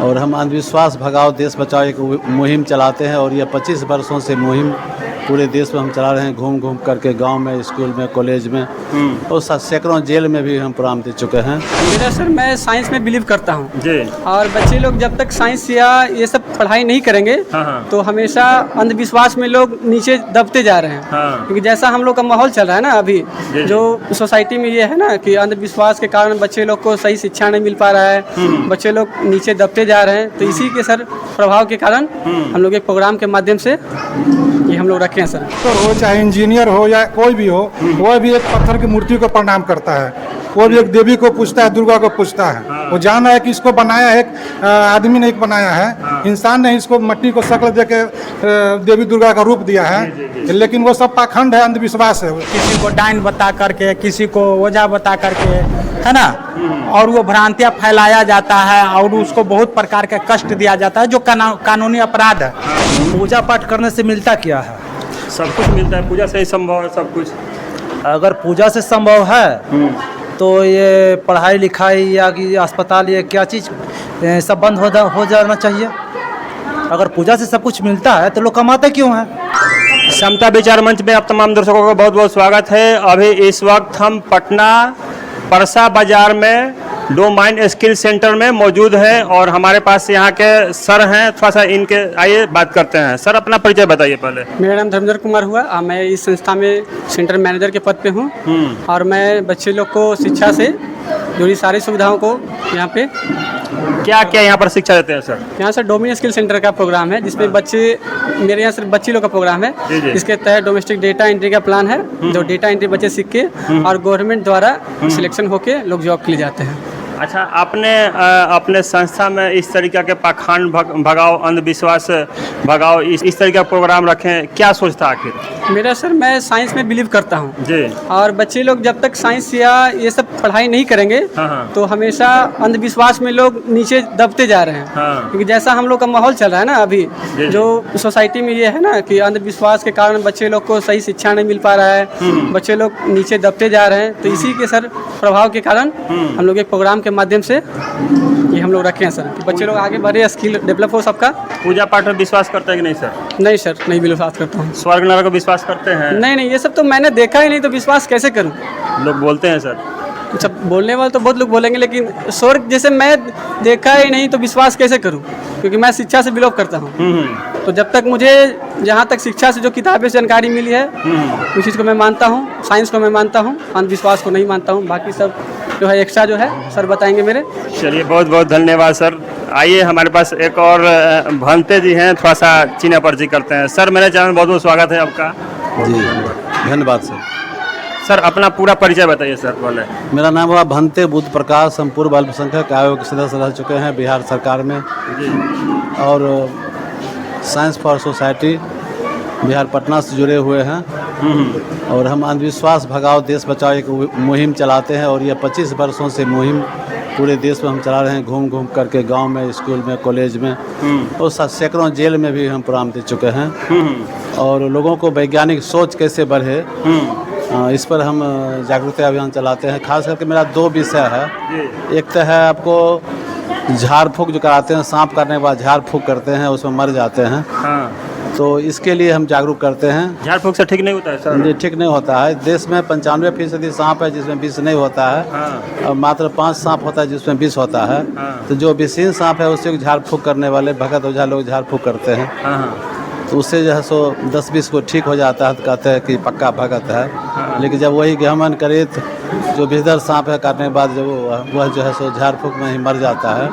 और हम अंधविश्वास भगाओ देश बचाओ एक मुहिम चलाते हैं और ये 25 वर्षों से मुहिम पूरे देश में हम चला रहे हैं, घूम घूम करके गांव में, स्कूल में, कॉलेज में और सैकड़ों जेल में भी हम प्रोग्राम दे चुके हैं। मेरा सर, मैं साइंस में बिलीव करता हूँ जी। और बच्चे लोग जब तक साइंस या ये सब पढ़ाई नहीं करेंगे तो हमेशा अंधविश्वास में लोग नीचे दबते जा रहे हैं। क्योंकि जैसा हम लोग का माहौल चल रहा है ना अभी, जो सोसाइटी में ये है ना कि अंधविश्वास के कारण बच्चे लोग को सही शिक्षा नहीं मिल पा रहा है, बच्चे लोग नीचे दबते जा रहे हैं। तो इसी के सर प्रभाव के कारण हम लोग एक प्रोग्राम के माध्यम से ये हम लोग रखे हैं सर। हो चाहे इंजीनियर हो या कोई भी हो, वह भी एक पत्थर की मूर्ति को प्रणाम करता है, वो भी एक देवी को पूछता है, दुर्गा को पूछता है। वो जान रहा है कि इसको बनाया है एक आदमी ने बनाया है, इंसान ने इसको मट्टी को शक्ल दे के देवी दुर्गा का रूप दिया है। लेकिन वो सब पाखंड है, अंधविश्वास है। किसी को डाइन बता करके, किसी को ओझा बता करके, है ना, और वो भ्रांतियाँ फैलाया जाता है और उसको बहुत प्रकार का कष्ट दिया जाता है, जो कानूनी अपराध है। पूजा पाठ करने से मिलता क्या है? सब कुछ मिलता है, पूजा से ही संभव है सब कुछ। अगर पूजा से संभव है तो ये पढ़ाई लिखाई या कि अस्पताल ये क्या चीज़ सब बंद हो जाना चाहिए। अगर पूजा से सब कुछ मिलता है तो लोग कमाते क्यों हैं? समता विचार मंच में आप तमाम दर्शकों का बहुत बहुत स्वागत है। अभी इस वक्त हम पटना परसा बाजार में डोमाइन स्किल सेंटर में मौजूद है और हमारे पास यहाँ के सर हैं। थोड़ा सा इनके आइए बात करते हैं। सर, अपना परिचय बताइए पहले। मेरा नाम धर्मेंद्र कुमार हुआ, मैं इस संस्था में सेंटर मैनेजर के पद पे हूँ और मैं बच्चे लोग को शिक्षा से जुड़ी सारी सुविधाओं को यहाँ पे क्या क्या यहाँ पर शिक्षा देते हैं सर? यहाँ सर डोमेन स्किल सेंटर का प्रोग्राम है जिसमें बच्चे, मेरे यहाँ सिर्फ बच्ची लोग का प्रोग्राम है। इसके तहत डोमेस्टिक डेटा एंट्री का प्लान है, जो डेटा एंट्री बच्चे सीख के और गवर्नमेंट द्वारा सिलेक्शन होके लोग जॉब के लिए जाते हैं। अच्छा, आपने अपने संस्था में इस तरीके के पाखंड भगाओ, अंधविश्वास भगाओ, इस तरीके का प्रोग्राम रखें, क्या सोचता आखिर? मेरा सर, मैं साइंस में बिलीव करता हूँ जी। और बच्चे लोग जब तक साइंस या ये सब पढ़ाई नहीं करेंगे तो हमेशा अंधविश्वास में लोग नीचे दबते जा रहे हैं। क्योंकि जैसा हम लोग का माहौल चल रहा है ना अभी, जो सोसाइटी में ये है ना कि अंधविश्वास के कारण बच्चे लोग को सही शिक्षा नहीं मिल पा रहा है, बच्चे लोग नीचे दबते जा रहे हैं। तो इसी के सर प्रभाव के कारण हम लोग एक प्रोग्राम के माध्यम से ये हम लोग रखे हैं सर कि बच्चे लोग आगे बढ़े, स्किल डेवलप हो सबका। पूजा पाठ में विश्वास करते हैं कि नहीं सर? नहीं सर, नहीं विश्वास करता हूँ। स्वर्ग नरक को विश्वास करते हैं? नहीं, ये सब तो मैंने देखा ही नहीं, तो विश्वास कैसे करूँ? लोग बोलते हैं सर। सब बोलने वाले तो बहुत लोग बोलेंगे, लेकिन स्वर्ग जैसे मैं देखा ही नहीं तो विश्वास कैसे करूं? क्योंकि मैं शिक्षा से बिलोव करता हूं। तो जब तक मुझे जहां तक शिक्षा से जो किताबें से जानकारी मिली है उस चीज़ को मैं मानता हूं, साइंस को मैं मानता हूं, अंधविश्वास को नहीं मानता हूं। बाकी सब जो है एक्स्ट्रा जो है सर बताएंगे मेरे। चलिए, बहुत बहुत धन्यवाद सर। आइए, हमारे पास एक और भंते जी हैं, थोड़ा सा चीना परिचय करते हैं। सर, मेरे चैनल में बहुत बहुत स्वागत है आपका। जी, धन्यवाद सर। सर, अपना पूरा परिचय बताइए सर पहले। मेरा नाम हुआ भंते बुद्ध प्रकाश, हम पूर्व अल्पसंख्यक आयोग के सदस्य रह चुके हैं बिहार सरकार में और science for society Bihar Patna से जुड़े हुए हैं और हम अंधविश्वास भगाओ देश बचाओ एक मुहिम चलाते हैं और ये 25 वर्षों से मुहिम पूरे देश में हम चला रहे हैं, घूम घूम करके गांव में, स्कूल में, कॉलेज में और सैकड़ों जेल में भी हम प्रोग्राम दे चुके हैं। और लोगों को वैज्ञानिक सोच कैसे बढ़े इस पर हम जागरूकता अभियान चलाते हैं। खास करके मेरा 2 विषय है। एक तो है आपको झाड़ फूक जो कराते हैं, सांप काटने के बाद झाड़ फूक करते हैं, उसमें मर जाते हैं। तो इसके लिए हम जागरूक करते हैं। झाड़ फूक से ठीक नहीं होता है सर? जी, ठीक नहीं होता है। देश में 95% सांप है जिसमें विष नहीं होता है और मात्र 5 सांप होता है जिसमें विष होता है। तो जो विषहीन सांप है उससे झाड़ फूक करने वाले भगत ओझा लोग झाड़ फूक करते हैं। तो उससे जो है सो 10-20 को ठीक हो जाता है, तो कहते हैं कि पक्का भगत है। लेकिन जब वही गहमन करे तो जो विषधर सांप है काटने के बाद जब वह जो है सो झाड़ फूक में ही मर जाता है।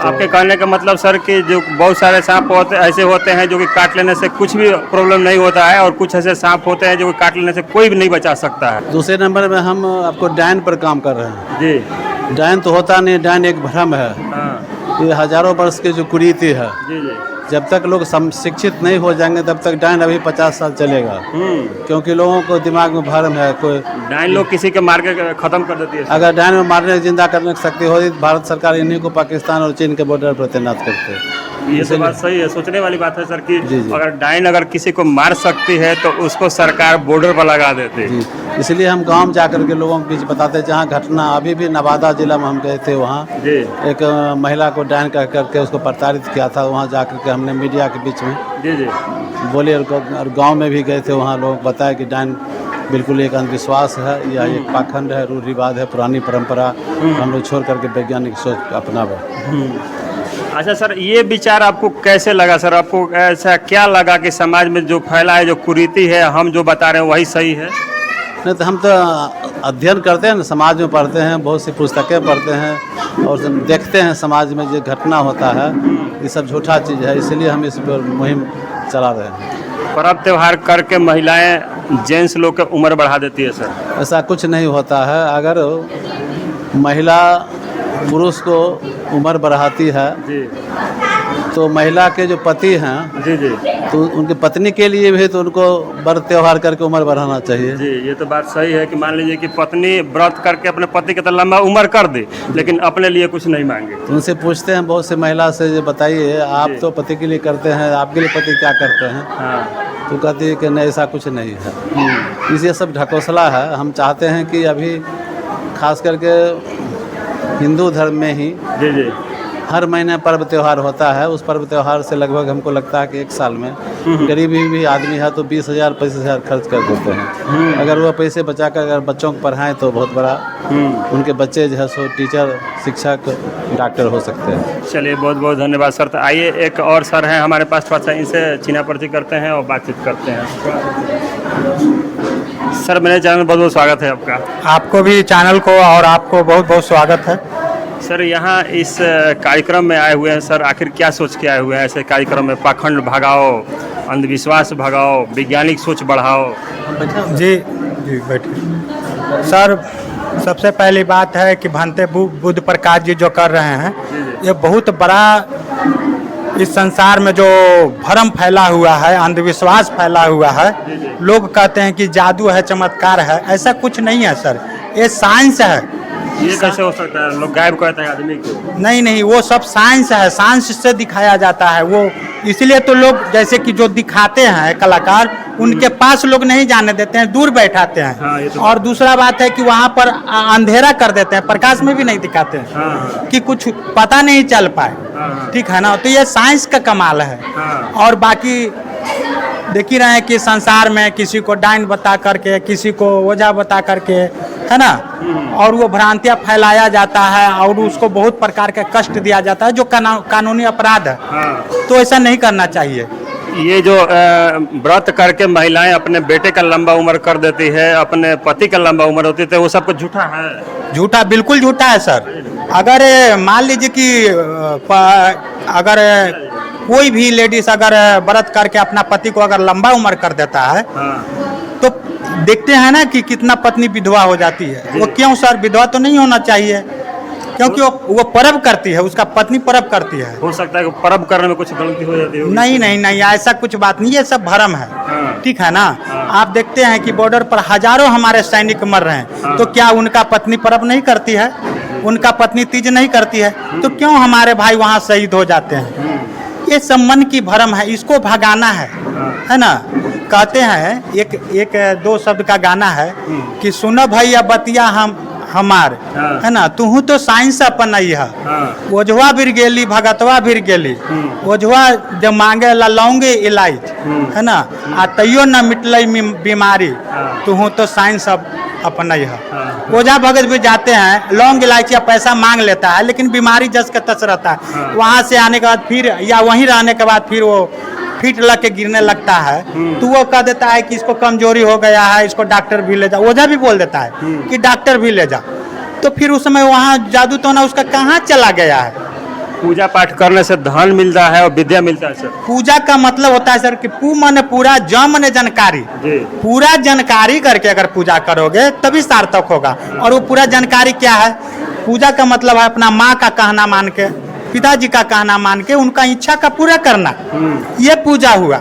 आपके कहने का मतलब सर कि जो बहुत सारे सांप ऐसे होते हैं जो कि काट लेने से कुछ भी प्रॉब्लम नहीं होता है और कुछ ऐसे सांप होते हैं जो कि काट लेने से कोई भी नहीं बचा सकता है। दूसरे नंबर में हम आपको डायन पर काम कर रहे हैं। जी। डायन तो होता नहीं, डायन एक भ्रम है। ये हजारों वर्ष की जो कुरीति है। जी। जब तक लोग शिक्षित नहीं हो जाएंगे तब तक डायन अभी 50 साल चलेगा। क्योंकि लोगों को दिमाग में भ्रम है। कोई डायन लोग किसी के मार के खत्म कर देती है। अगर डायन में मारने जिंदा करने की शक्ति होती तो भारत सरकार इन्हीं को पाकिस्तान और चीन के बॉर्डर पर तैनात करते। ये तो बात सही है, सोचने वाली बात है सर कि अगर डायन अगर किसी को मार सकती है तो उसको सरकार बॉर्डर पर लगा देती है। इसलिए हम गांव में जाकर के लोगों के बीच बताते हैं। जहाँ घटना अभी भी नवादा जिला में हम गए थे, वहाँ एक महिला को डायन कर करके उसको प्रताड़ित किया था। वहाँ जाकर के हमने मीडिया के बीच में बोले, और गांव में भी गए थे, वहाँ लोग बताए कि डायन बिल्कुल एक अंधविश्वास है या एक पाखंड है, रूढ़िवाद है, पुरानी परंपरा हम लोग छोड़ करके वैज्ञानिक सोच अपनावे। अच्छा सर, ये विचार आपको कैसे लगा सर? आपको ऐसा क्या लगा कि समाज में जो फैला है, जो कुरीति है, हम जो बता रहे हैं वही सही है? नहीं तो हम तो अध्ययन करते हैं ना, समाज में पढ़ते हैं, बहुत सी पुस्तकें पढ़ते हैं और देखते हैं समाज में जो घटना होता है ये सब झूठा चीज़ है, इसलिए हम इस पर मुहिम चला रहे हैं। पर्व त्यौहार करके महिलाएं जेंट्स लोग की उम्र बढ़ा देती है सर? ऐसा कुछ नहीं होता है। अगर महिला पुरुष को उम्र बढ़ाती है तो महिला के जो पति हैं तो उनकी पत्नी के लिए भी तो उनको व्रत त्यौहार करके उम्र बढ़ाना चाहिए। जी, ये तो बात सही है कि मान लीजिए कि पत्नी व्रत करके अपने पति के तो लंबा उम्र कर दे, लेकिन अपने लिए कुछ नहीं मांगे। तो उनसे पूछते हैं बहुत से महिला से, जो बताइए आप तो पति के लिए करते हैं, आपके लिए पति क्या करते हैं? तो कहती है कि नहीं, ऐसा कुछ नहीं है। इसे सब ढकोसला है। हम चाहते हैं कि अभी खास करके हिंदू धर्म में ही हर महीने पर्व त्यौहार होता है। उस पर्व त्यौहार से लगभग हमको लगता है कि एक साल में गरीबी भी आदमी है तो 20,000 25,000 खर्च कर देते हैं। अगर वह पैसे बचाकर अगर बच्चों को पढ़ाएं तो बहुत बड़ा उनके बच्चे जो है सो टीचर, शिक्षक, डॉक्टर हो सकते हैं। चलिए, बहुत बहुत धन्यवाद सर। तो आइए, एक और सर हैं हमारे पास, थोड़ा सा इनसे चीना परिचय करते हैं और बातचीत करते हैं। सर, मेरे चैनल में बहुत बहुत स्वागत है आपका। आपको भी चैनल को और आपको बहुत बहुत स्वागत है। सर, यहाँ इस कार्यक्रम में आए हुए हैं सर, आखिर क्या सोच के आए हुए हैं ऐसे कार्यक्रम में? पाखंड भगाओ, अंधविश्वास भगाओ, वैज्ञानिक सोच बढ़ाओ। जी जी, बैठिए सर। सबसे पहली बात है कि भंते बुद्ध प्रकाश जी जो कर रहे हैं, ये बहुत बड़ा इस संसार में जो भ्रम फैला हुआ है, अंधविश्वास फैला हुआ है। लोग कहते हैं कि जादू है, चमत्कार है, ऐसा कुछ नहीं है सर, ये साइंस है। ये कैसे हो सकता है? लोग गायब कहते हैं आदमी को। नहीं, वो सब साइंस है, साइंस से दिखाया जाता है वो। इसलिए तो लोग जैसे कि जो दिखाते हैं कलाकार, उनके पास लोग नहीं जाने देते हैं, दूर बैठाते हैं। तो और दूसरा बात है कि वहाँ पर अंधेरा कर देते हैं, प्रकाश में भी नहीं दिखाते हैं कि कुछ पता नहीं चल पाए। ठीक है ना? तो ये साइंस का कमाल है। और बाकी देख ही रहे हैं कि संसार में किसी को डायन बता करके, किसी को ओझा बता करके, है ना, और वो भ्रांतियाँ फैलाया जाता है और उसको बहुत प्रकार का कष्ट दिया जाता है, जो कानूनी अपराध है। तो ऐसा नहीं करना चाहिए। ये जो व्रत करके महिलाएं अपने बेटे का लंबा उम्र कर देती है, अपने पति का लंबा उम्र होती है, वो सब कुछ झूठा है? झूठा, बिल्कुल झूठा है सर। अगर मान लीजिए कि अगर कोई भी लेडीज अगर व्रत करके अपना पति को अगर लंबा उम्र कर देता है, तो देखते हैं ना कि कितना पत्नी विधवा हो जाती है। वो क्यों सर? विधवा तो नहीं होना चाहिए, क्योंकि वो पर्व करती है, उसका पत्नी पर्व करती है। हो सकता है कि पर्व करने में कुछ गलती हो जाती है। नहीं, ऐसा कुछ बात नहीं, ये सब भ्रम है। ठीक है ना? आप देखते हैं कि बॉर्डर पर हजारों हमारे सैनिक मर रहे हैं, तो क्या उनका पत्नी पर्व नहीं करती है? उनका पत्नी तीज नहीं करती है? तो क्यों हमारे भाई वहाँ शहीद हो जाते हैं? ये सब मन की भ्रम है, इसको भगाना है ना? कहते हैं एक दो शब्द का गाना है कि सुनो भैया बतिया हमार, है ना, तू तो साइंस अपनई है। ओझवा बिर गेली, भगतवा बिर गेली, ओझवा जब मांगे लौंगे इलाज, है ना, आ तैयो न मिटलई बीमारी, तू तो साइंस अपनई है। ओझा भगत भी जाते हैं, लौंग इलायची या पैसा मांग लेता है, लेकिन बीमारी जस का तस रहता है। वहाँ से आने के बाद फिर या वहीं रहने के बाद फिर वो फिट लग के गिरने लगता है, तो वो कह देता है कि इसको कमजोरी हो गया है, इसको डॉक्टर भी ले जा। ओझा भी बोल देता है कि डॉक्टर भी ले जा। तो फिर उस समय वहाँ जादू टोना उसका कहाँ चला गया है? पूजा पाठ करने से धन मिलता है और विद्या मिलता है सर। पूजा का मतलब होता है सर कि पू माने पूरा, ज माने जानकारी। पूरा जानकारी करके अगर पूजा करोगे तभी सार्थक होगा। और वो पूरा जानकारी क्या है? पूजा का मतलब है अपना माँ का कहना मान के, पिताजी का कहना मान के उनका इच्छा का पूरा करना, ये पूजा हुआ।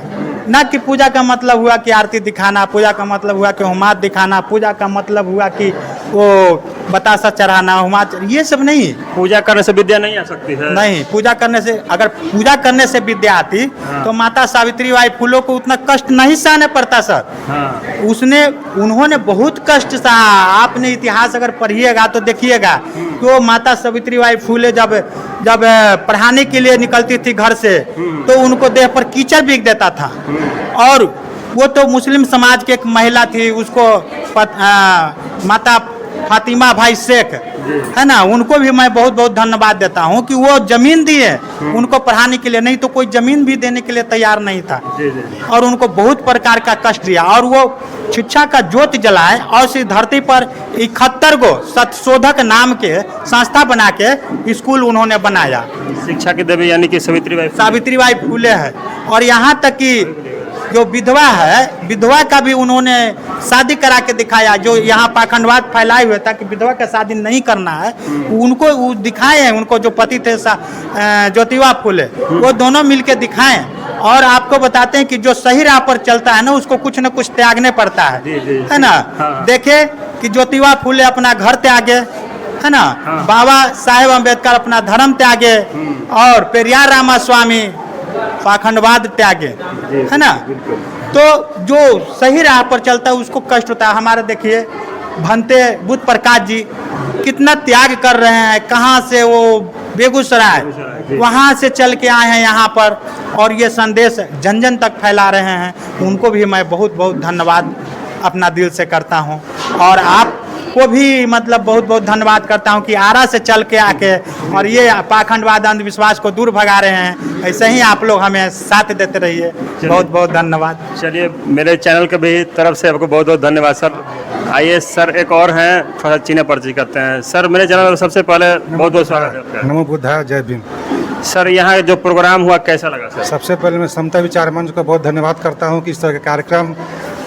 ना कि पूजा का मतलब हुआ कि आरती दिखाना, पूजा का मतलब हुआ कि होमात दिखाना, पूजा का मतलब हुआ कि वो बतासा चढ़ाना, हुमा, ये सब नहीं। पूजा करने से विद्या नहीं आ सकती है? नहीं, पूजा करने से, अगर पूजा करने से विद्या आती तो माता सावित्री बाई फुले को उतना कष्ट नहीं सहने पड़ता सर। उन्होंने बहुत कष्ट सहा। आपने इतिहास अगर पढ़िएगा तो देखिएगा कि वो माता सावित्री बाई फुले जब पढ़ाने के लिए निकलती थी घर से तो उनको देह पर कीचड़ बिग देता था। और वो तो मुस्लिम समाज की एक महिला थी, उसको माता फातिमा भाई शेख है ना, उनको भी मैं बहुत बहुत धन्यवाद देता हूँ कि वो जमीन दिए उनको पढ़ाने के लिए, नहीं तो कोई जमीन भी देने के लिए तैयार नहीं था। और उनको बहुत प्रकार का कष्ट दिया और वो शिक्षा का ज्योत जलाए और इस धरती पर 71 गो सत्यशोधक नाम के संस्था बना के स्कूल उन्होंने बनाया। शिक्षा की देवी यानी कि सावित्री बाई फुले है। और यहाँ तक कि जो विधवा है, विधवा का भी उन्होंने शादी करा के दिखाया। जो यहाँ पाखंडवाद फैलाए हुए था कि विधवा का शादी नहीं करना है, उनको वो दिखाए हैं। उनको जो पति थे ज्योतिबा फुले, वो दोनों मिलके दिखाएं। और आपको बताते हैं कि जो सही राह पर चलता है ना, उसको कुछ न कुछ त्यागने पड़ता है ना। देखे कि ज्योतिबा फुले अपना घर त्यागे, है ना, बाबा साहेब अम्बेडकर अपना धर्म त्यागे और पेरियार रामास्वामी पाखंडवाद त्यागे, है ना। तो जो सही राह पर चलता है उसको कष्ट होता है। हमारे देखिए भंते बुद्ध प्रकाश जी कितना त्याग कर रहे हैं, कहाँ से वो बेगूसराय वहाँ से चल के आए हैं यहाँ पर और ये संदेश जन जन तक फैला रहे हैं। उनको भी मैं बहुत बहुत धन्यवाद अपना दिल से करता हूँ। और आप को भी मतलब बहुत बहुत धन्यवाद करता हूं कि आरा से चल के आके और ये पाखंडवाद अंधविश्वास को दूर भगा रहे हैं। ऐसे ही आप लोग हमें साथ देते रहिए। बहुत बहुत धन्यवाद। चलिए, मेरे चैनल के भी तरफ से आपको बहुत बहुत धन्यवाद सर। आइए सर, एक और हैं, थोड़ा चीने परिचय करते हैं। सर, मेरे चैनल पर सबसे पहले बहुत बहुत स्वागत है आपका। नमो बुद्धाय, जय भीम। सर, यहाँ जो प्रोग्राम हुआ कैसा लगा सर? सबसे पहले मैं समता विचार मंच को बहुत धन्यवाद करता हूँ कि इस तरह के कार्यक्रम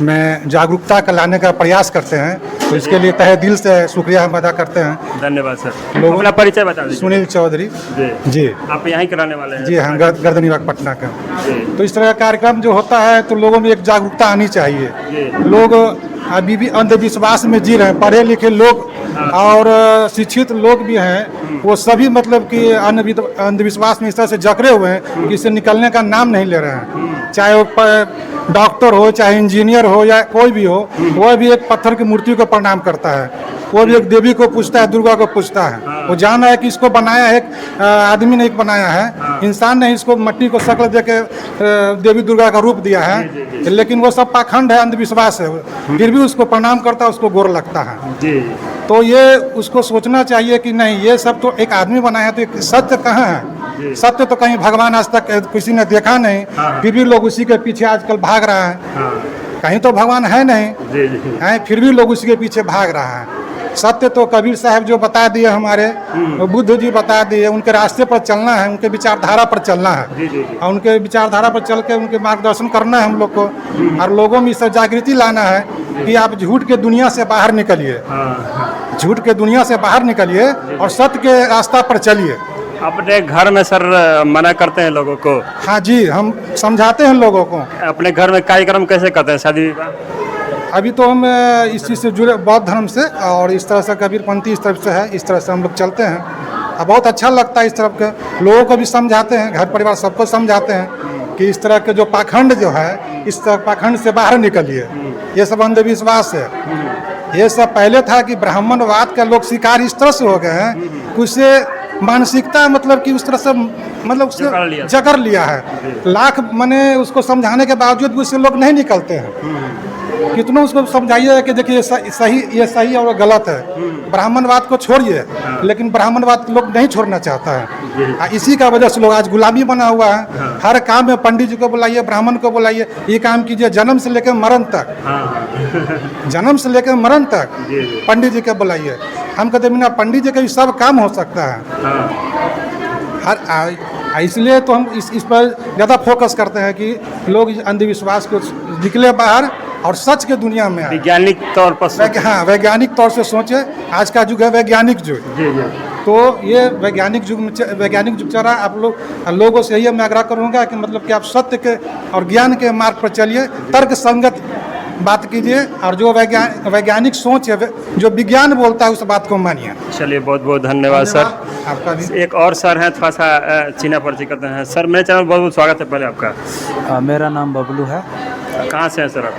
में जागरूकता का लाने का प्रयास करते हैं, तो इसके लिए तहे दिल से शुक्रिया हम अदा करते हैं। धन्यवाद सर। लोग अपना परिचय बता दीजिए। सुनील चौधरी जी। आप यहाँ कराने वाले हैं? जी, हम गर्दनीबाग पटना का। तो इस तरह का कार्यक्रम जो होता है तो लोगों में एक जागरूकता आनी चाहिए। लोग अभी भी अंधविश्वास में जी रहे हैं। पढ़े लिखे लोग और शिक्षित लोग भी हैं, वो सभी मतलब कि अंधविश्वास में इस तरह से जकड़े हुए हैं कि इससे निकलने का नाम नहीं ले रहे हैं। चाहे वो डॉक्टर हो, चाहे इंजीनियर हो या कोई भी हो, वह भी एक पत्थर की मूर्ति को प्रणाम करता है। वो भी एक देवी को पूछता है, दुर्गा को पूछता है। वो जान रहा है कि इसको बनाया एक आदमी नहीं बनाया है, इंसान ने इसको मट्टी को शक्ल दे के देवी दुर्गा का रूप दिया है। लेकिन वो सब पाखंड है, अंधविश्वास है। फिर भी उसको प्रणाम करता है, उसको गोर लगता है। तो ये उसको सोचना चाहिए कि नहीं, ये सब तो एक आदमी बनाया है, तो सत्य कहाँ है? सत्य तो कहीं भगवान आज तक किसी ने देखा नहीं, फिर भी लोग उसी के पीछे आजकल भाग रहा है। कहीं तो भगवान है नहीं है, फिर भी लोग उसी के पीछे भाग रहा है। सत्य तो कबीर साहब जो बता दिए, हमारे बुद्ध जी बता दिए, उनके रास्ते पर चलना है, उनके विचारधारा पर चलना है और उनके विचारधारा पर चल के उनके मार्गदर्शन करना है हम लोग को। और लोगों में इस जागृति लाना है कि आप झूठ के दुनिया से बाहर निकलिए, झूठ के दुनिया से बाहर निकलिए और सत्य के रास्ता पर चलिए। अपने घर में सर मना करते हैं लोगों को? हाँ जी, हम समझाते हैं लोगों को। अपने घर में कार्यक्रम कैसे करते हैं, शादी विवाह? अभी तो हम इस चीज़ से जुड़े बौद्ध धर्म से, और इस तरह से कबीरपंथी इस तरफ से है, इस तरह से हम लोग चलते हैं। और बहुत अच्छा लगता है इस तरफ के लोगों को भी समझाते हैं, घर परिवार सबको समझाते हैं कि इस तरह के जो पाखंड जो है, इस तरह पाखंड से बाहर निकलिए। ये सब अंधविश्वास है। ये सब पहले था कि ब्राह्मणवाद का लोग शिकार इस तरह से हो गए हैं कि उससे मानसिकता मतलब कि उस तरह से मतलब उससे जकड़ लिया है। लाख मने उसको समझाने के बावजूद भी उससे लोग नहीं निकलते हैं। कितना उसको समझाइए कि देखिए ये सही और गलत है, ब्राह्मणवाद को छोड़िए, लेकिन ब्राह्मणवाद लोग नहीं छोड़ना चाहता है। इसी का वजह से लोग आज गुलामी बना हुआ है। हर काम में पंडित जी को बुलाइए, ब्राह्मण को बुलाइए, ये काम कीजिए, जन्म से लेकर मरण तक, जन्म से लेकर मरण तक पंडित जी को बुलाइए। हम कहते बिना पंडित जी का भी सब काम हो सकता है। इसलिए तो हम इस पर ज़्यादा फोकस करते हैं कि लोग अंधविश्वास को निकले बाहर और सच के दुनिया में आए। वैज्ञानिक तौर पर हाँ, वैज्ञानिक तौर से सोचे। आज का युग है वैज्ञानिक युग। तो ये वैज्ञानिक युग चल रहा है। आप लोगों से यही मैं आग्रह करूँगा कि मतलब कि आप सत्य के और ज्ञान के मार्ग पर चलिए, तर्क संगत बात कीजिए और जो वैज्ञानिक सोच है, जो विज्ञान बोलता है उस बात को मानिए। चलिए बहुत बहुत धन्यवाद सर। आपका भी। एक और सर हैं, थोड़ा सा चीना परिचय करते हैं। सर मेरे चैनल बहुत बहुत स्वागत है पहले आपका। मेरा नाम बबलू है, कहाँ से हैं सर आप?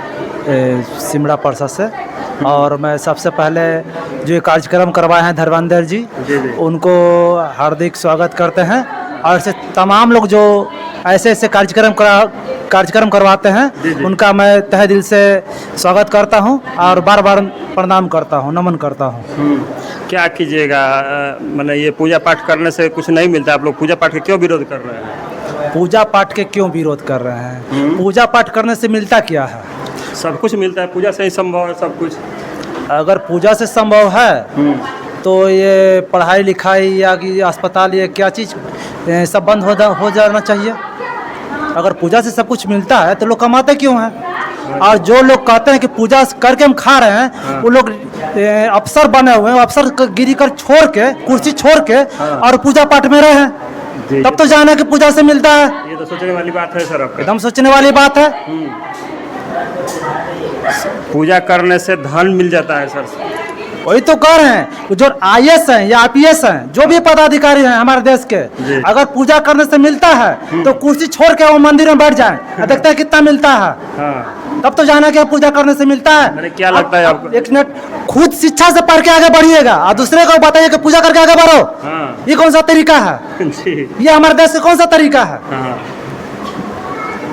सिमड़ा परसा से। और मैं सबसे पहले जो ये कार्यक्रम करवाए हैं धर्मेंद्र जी, उनको हार्दिक स्वागत करते हैं। और ऐसे तमाम लोग जो ऐसे ऐसे कार्यक्रम करवाते हैं उनका मैं तहे दिल से स्वागत करता हूं और बार बार प्रणाम करता हूं, नमन करता हूं। क्या कीजिएगा, मैंने ये पूजा पाठ करने से कुछ नहीं मिलता, आप लोग पूजा पाठ के क्यों विरोध कर रहे हैं? पूजा पाठ के क्यों विरोध कर रहे हैं? पूजा पाठ करने से मिलता क्या है? सब कुछ मिलता है, पूजा से ही संभव है सब कुछ। अगर पूजा से संभव है तो ये पढ़ाई लिखाई या कि अस्पताल या क्या चीज़ सब बंद हो जाना चाहिए। अगर पूजा से सब कुछ मिलता है तो लोग कमाते क्यों हैं? और जो लोग कहते हैं कि पूजा करके हम खा रहे हैं, वो लोग अफसर बने हुए हैं, अफसर गिरी कर छोड़ के, कुर्सी छोड़ के और पूजा पाठ में रहे हैं, तब तो जाने कि पूजा से मिलता है। ये तो सोचने वाली बात है सर, आपका एकदम सोचने वाली बात है। पूजा करने से धन मिल जाता है सर। वही तो कह रहे हैं, जो IAS हैं या IPS हैं, जो भी पदाधिकारी हैं हमारे देश के, अगर पूजा करने से मिलता है तो कुर्सी छोड़ के वो मंदिर में बैठ जाएं, देखते हैं कितना मिलता है। तब तो जाना कि पूजा करने से मिलता है। मैंने क्या लगता है आपको? एक मिनट, खुद शिक्षा से पढ़ के आगे बढ़िएगा और दूसरे को बताइए कि पूजा करके आगे बढ़ो। ये कौन सा तरीका है? ये हमारे देश का कौन सा तरीका है?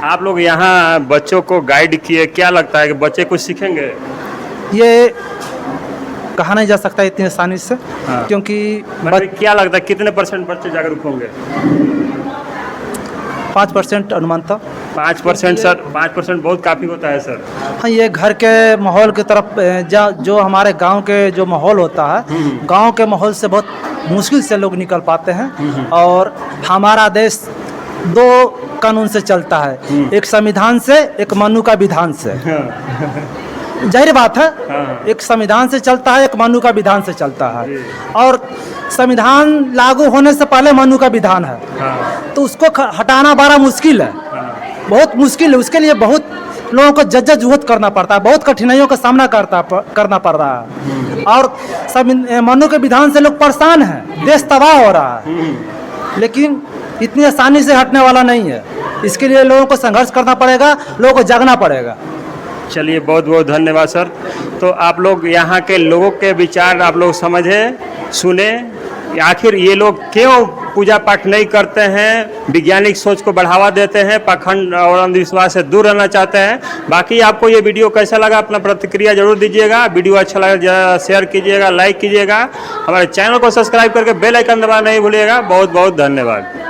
आप लोग यहाँ बच्चों को गाइड किए, क्या लगता है कि बच्चे कुछ सीखेंगे? ये कहा नहीं जा सकता इतनी आसानी से, क्योंकि क्या लगता है कितने % बच्चे जागरूक होंगे? 5% अनुमान था। 5% सर, 5% बहुत काफ़ी होता है सर। हाँ, ये घर के माहौल की तरफ जो हमारे गांव के जो माहौल होता है, गांव के माहौल से बहुत मुश्किल से लोग निकल पाते हैं। और हमारा देश 2 कानून से चलता है, एक संविधान से, एक मनु का विधान से। जाहिर बात है, एक संविधान से चलता है, एक मनु का विधान से चलता है। और संविधान लागू होने से पहले मनु का विधान है, तो उसको हटाना बड़ा मुश्किल है, बहुत मुश्किल है। उसके लिए बहुत लोगों को जद्दोजहद करना पड़ता है, बहुत कठिनाइयों का सामना करना पड़ रहा है। और मनु के विधान से लोग परेशान हैं, देश तबाह हो रहा है, लेकिन इतनी आसानी से हटने वाला नहीं है। इसके लिए लोगों को संघर्ष करना पड़ेगा, लोगों को जागना पड़ेगा। चलिए बहुत बहुत धन्यवाद सर। तो आप लोग यहाँ के लोगों के विचार आप लोग समझे, सुने, आखिर ये लोग क्यों पूजा पाठ नहीं करते हैं, वैज्ञानिक सोच को बढ़ावा देते हैं, पाखंड और अंधविश्वास से दूर रहना चाहते हैं। बाकी आपको ये वीडियो कैसा लगा, अपना प्रतिक्रिया जरूर दीजिएगा। वीडियो अच्छा लगा शेयर कीजिएगा, लाइक कीजिएगा, हमारे चैनल को सब्सक्राइब करके बेल आइकन दबाना नहीं भूलिएगा। बहुत बहुत धन्यवाद।